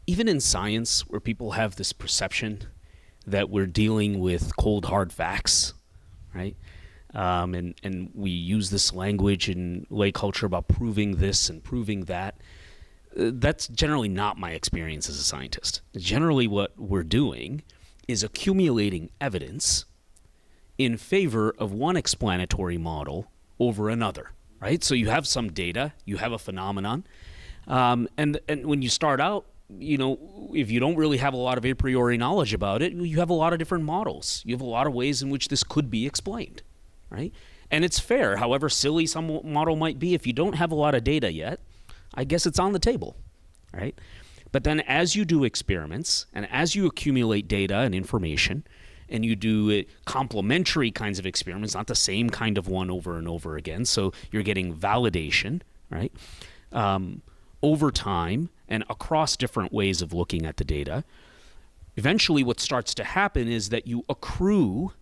even in science, where people have this perception that we're dealing with cold, hard facts, right? And we use this language in lay culture about proving this and proving that. That's generally not my experience as a scientist. Generally, what we're doing is accumulating evidence in favor of one explanatory model over another, right? So you have some data, you have a phenomenon, and when you start out, if you don't really have a lot of a priori knowledge about it, you have a lot of different models. You have a lot of ways in which this could be explained, right? And it's fair, however silly some model might be, if you don't have a lot of data yet, I guess it's on the table, right? But then as you do experiments and as you accumulate data and information and you do complementary kinds of experiments, not the same kind of one over and over again, so you're getting validation, right? Over time and across different ways of looking at the data, eventually what starts to happen is that you accrue,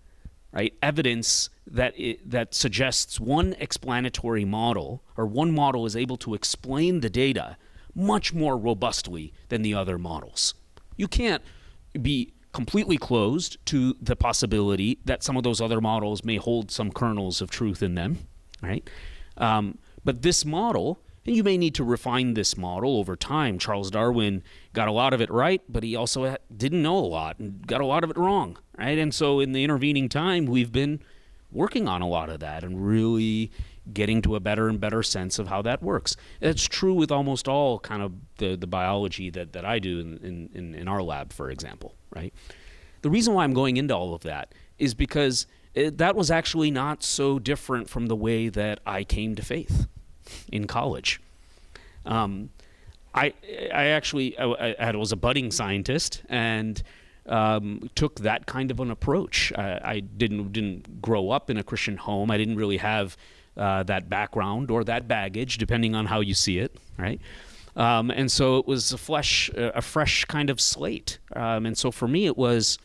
right, evidence that suggests one explanatory model, or one model is able to explain the data much more robustly than the other models. You can't be completely closed to the possibility that some of those other models may hold some kernels of truth in them, right? But this model, and you may need to refine this model over time. Charles Darwin got a lot of it right, but he also didn't know a lot and got a lot of it wrong, right? And so in the intervening time, we've been working on a lot of that and really getting to a better and better sense of how that works. It's true with almost all kind of the biology that I do in our lab, for example, right? The reason why I'm going into all of that is because that was actually not so different from the way that I came to faith in college. I was a budding scientist and took that kind of an approach. I didn't grow up in a Christian home. I didn't really have that background or that baggage, depending on how you see it, right? And so it was a fresh kind of slate. And so for me, it was,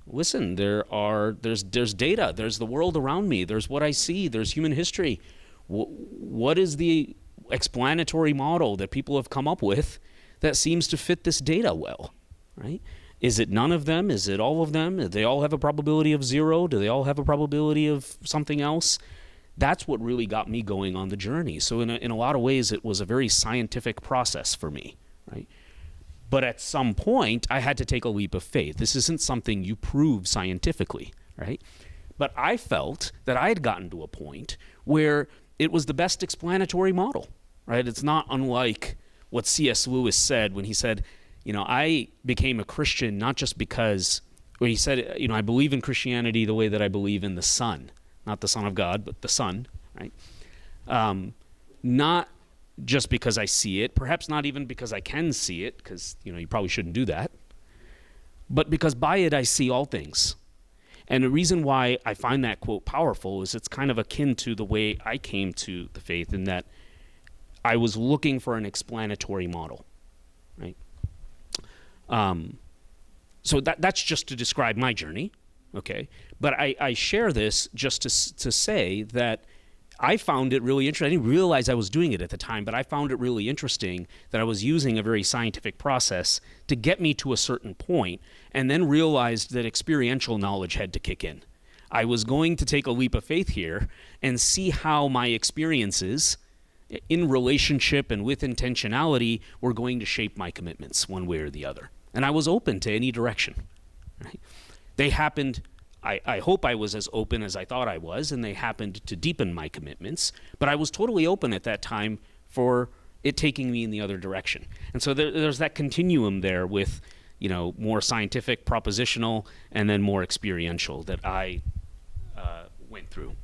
listen, there's data, there's the world around me, there's what I see, there's human history. What is the explanatory model that people have come up with that seems to fit this data well, right? Is it none of them? Is it all of them? Do they all have a probability of 0? Do they all have a probability of something else? That's what really got me going on the journey. So in a lot of ways, it was a very scientific process for me, right? But at some point, I had to take a leap of faith. This isn't something you prove scientifically, right? But I felt that I had gotten to a point where it was the best explanatory model, right? It's not unlike what C.S. Lewis said when he said, I became a Christian not just because, when he said, I believe in Christianity the way that I believe in the Son, not the Son of God, but the Son, right? Not just because I see it, perhaps not even because I can see it, because, you probably shouldn't do that, but because by it I see all things. And the reason why I find that quote powerful is it's kind of akin to the way I came to the faith, in that I was looking for an explanatory model, right? So that's just to describe my journey, okay? But I share this just to say that I found it really interesting. I didn't realize I was doing it at the time, but I found it really interesting that I was using a very scientific process to get me to a certain point, and then realized that experiential knowledge had to kick in. I was going to take a leap of faith here and see how my experiences in relationship and with intentionality were going to shape my commitments one way or the other. And I was open to any direction, right? They happened, I hope I was as open as I thought I was, and they happened to deepen my commitments, but I was totally open at that time for it taking me in the other direction. And so there's that continuum there with, more scientific, propositional, and then more experiential that I went through.